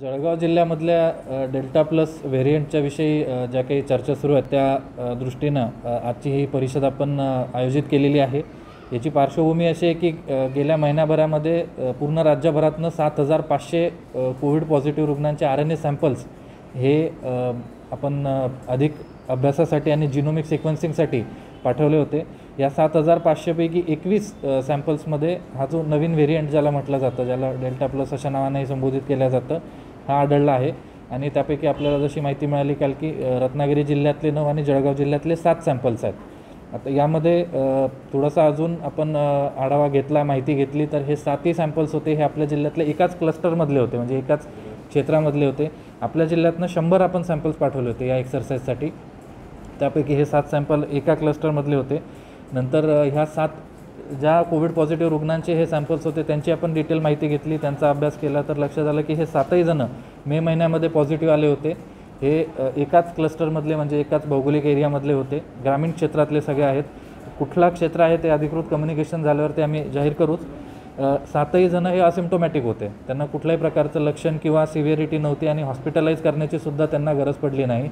Jalgaon जिल्ह्यामधल्या delta plus व्हेरियंटच्या विषयी ज्या काही चर्चा सुरू आहेत त्या दृष्टीनं आजची ही परिषद आपण आयोजित केलेली आहे। याची पार्श्वभूमी अशी आहे की गेल्या महिन्याभरामध्ये पूर्ण राज्यभरातनं 7,500 कोविड पॉझिटिव्ह रुग्णांचे RNA सॅम्पल्स हे आपण अधिक अभ्यासासाठी आणि जिनोमिक सिक्वेन्सिंगसाठी पाठवले होते। या 7,500 पैकी 21 सॅम्पल्समध्ये हा जो नवीन व्हेरियंट ज्याला म्हटलं जातं, ज्याला डेल्टा प्लस अशा नावानेही संबोधित केलं जातं, हा आढळला आहे। आणि त्यापैकी आपल्याला जशी माहिती मिळाली काल की रत्नागिरी जिल्ह्यातले 9 आणि जळगाव जिल्ह्यातले 7 सॅम्पल्स आहेत। आता यामध्ये थोडासा अजून आपण आढावा घेतला, माहिती घेतली तर हे 7ही सॅम्पल्स होते हे आपल्या जिल्ह्यातले एकाच क्लस्टरमधले होते, म्हणजे एकाच क्षेत्रामधले होते। आपल्या जिल्ह्यातनं 100 आपण सॅम्पल्स पाठवले होते या एक्सरसाइजसाठी। त्यापैकी हे 7 सॅम्पल एका क्लस्टरमधले होते। नंतर ह्या 7 ज्या कोविड पॉझिटिव्ह रुग्णांचे हे सॅम्पल्स होते त्यांची आपण डिटेल माहिती घेतली, त्यांचा अभ्यास केला तर लक्षात आलं की हे 7ही जण मे महिन्यामध्ये पॉझिटिव्ह आले होते। हे एकाच क्लस्टरमधले, म्हणजे एकाच भौगोलिक एरियामधले होते, ग्रामीण क्षेत्रातले सगळे आहेत। कुठला क्षेत्र आहे ते अधिकृत कम्युनिकेशन झाल्यावर ते आम्ही जाहीर करूच। 7ही जण हे असिम्प्टोमॅटिक होते, त्यांना कुठल्याही प्रकारचं लक्षण किंवा सिव्हिअरिटी नव्हती आणि हॉस्पिटलाइज करण्याची सुद्धा त्यांना गरज पडली नाही।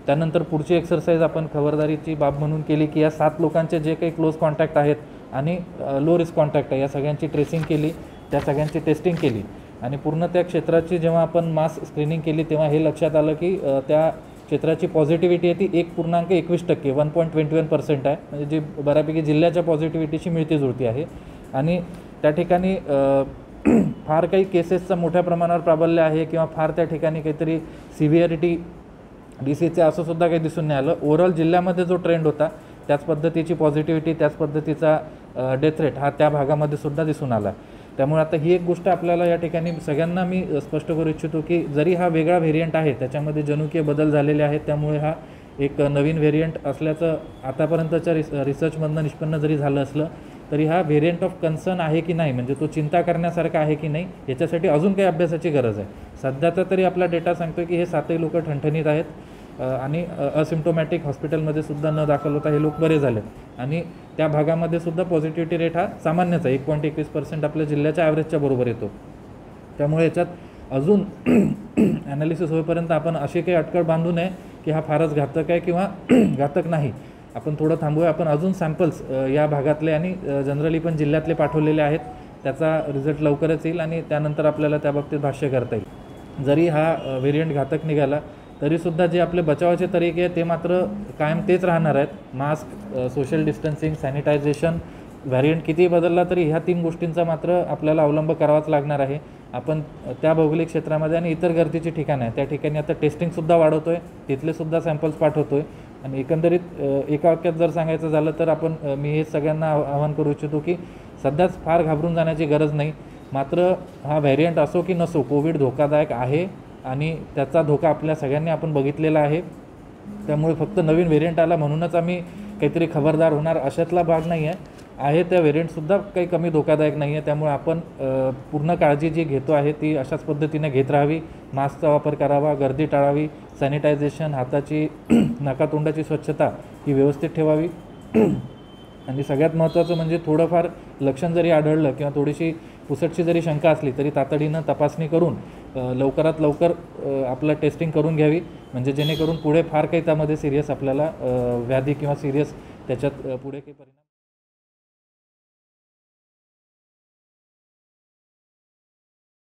त्यानंतर पुढची एक्सरसाइज आपण खबरदारीची बाब म्हणून केली की या 7 लोकांचे जे काही क्लोज कॉन्टॅक्ट आहेत आणि लो रिस्क कॉन्टॅक्ट आहे या सगळ्यांची ट्रेसिंग केली, त्या सगळ्यांची टेस्टिंग केली आणि पूर्ण त्या क्षेत्राची जेव्हा आपण मास स्क्रीनिंग केली तेव्हा हे लक्षात आलं की त्या क्षेत्राची पॉझिटिव्हिटी आहे ती 1.21% 1.21% आहे, म्हणजे जी बऱ्यापैकी जिल्ह्याच्या पॉझिटिव्हिटीशी मिळती जुळती आहे। आणि त्या ठिकाणी फार काही केसेसचं मोठ्या प्रमाणावर प्राबल्य आहे किंवा फार त्या ठिकाणी काहीतरी सिव्हिअरिटी डिसीजचे असं सुद्धा काही दिसून नाही आलं। ओव्हरऑल जिल्ह्यामध्ये जो ट्रेंड होता त्याच पद्धतीची पॉझिटिव्हिटी, त्याच पद्धतीचा डेथ रेट हा त्या भागामध्ये सुद्धा दिसून आला। त्यामुळे आता ही एक गोष्ट आपल्याला या ठिकाणी सगळ्यांना मी स्पष्ट करू इच्छितो की जरी हा वेगळा व्हेरियंट आहे, त्याच्यामध्ये जनुकीय बदल झालेले आहेत, त्यामुळे हा एक नवीन व्हेरियंट असल्याचं आतापर्यंतच्या रिसर्चमधनं निष्पन्न जरी झालं असलं तरी हा व्हेरियंट ऑफ कन्सर्न आहे की नाही, म्हणजे तो चिंता करण्यासारखा आहे की नाही, याच्यासाठी अजून काही अभ्यासाची गरज आहे। सध्याचा तरी आपला डेटा सांगतो की हे 7ही लोक ठणठणीत आहेत आणि असिम्प्टोमॅटिक हॉस्पिटलमध्ये सुद्धा न दाखल होता हे लोक बरे झाले आणि त्या भागामध्ये सुद्धा पॉझिटिव्हिटी रेट हा सामान्यच आहे, 1.21% आपल्या जिल्ह्याच्या ॲव्हरेजच्या बरोबर येतो। त्यामुळे याच्यात अजून ॲनालिसिस होईपर्यंत आपण अशी काही अटकळ बांधू नये की हा फारच घातक आहे किंवा घातक नाही। आपण थोडं थांबूया, आपण अजून सॅम्पल्स या भागातले आणि जनरली पण जिल्ह्यातले पाठवलेले आहेत, त्याचा रिझल्ट लवकरच येईल आणि त्यानंतर आपल्याला त्या बाबतीत भाष्य करता येईल। जरी हा व्हेरियंट घातक निघाला तरीसुद्धा जे आपले बचावाचे तरीके आहेत ते मात्र कायम तेच राहणार आहेत। Mask, social distancing, sanitisation, variant कितीही बदलला तरी ह्या 3 गोष्टींचा मात्र आपल्याला अवलंब करावाच लागणार आहे। आपण त्या भौगोलिक क्षेत्रामध्ये आणि इतर गर्दीची ठिकाणं आहे त्या ठिकाणी आता टेस्टिंगसुद्धा वाढवतो आहे, तिथलेसुद्धा सॅम्पल्स पाठवतो आहे आणि एकंदरीत एका वाक्यात जर सांगायचं झालं तर मी हे सगळ्यांना आवाहन करू इच्छितो की सध्याच फार घाबरून जाण्याची गरज नाही। मात्र हा व्हेरियंट असो की नसो, कोविड धोकादायक आहे आणि त्याचा धोका आपल्या सगळ्यांनी आपण बघितलेला आहे। त्यामुळे फक्त नवीन व्हेरियंट आला म्हणूनच आम्ही काहीतरी खबरदार होणार अशातला भाग नाही आहे त्या व्हेरियंटसुद्धा काही कमी धोकादायक नाही आहे। त्यामुळे आपण पूर्ण काळजी जी घेतो आहे ती अशाच पद्धतीने घेत राहावी, मास्कचा वापर करावा, गर्दी टाळावी, सॅनिटायझेशन, हाताची नाकातोंडाची स्वच्छता ही व्यवस्थित ठेवावी आणि सगळ्यात महत्त्वाचं म्हणजे थोडंफार लक्षण जरी आढळलं किंवा थोडीशी पुसटची जरी शंका असली तरी तातडीनं तपासणी करून लवकरात लवकर आपलं टेस्टिंग करून घ्यावी, म्हणजे जेणेकरून पुढे फार काही त्यामध्ये सिरियस आपल्याला व्याधी किंवा सिरियस त्याच्यात पुढे काही परिणाम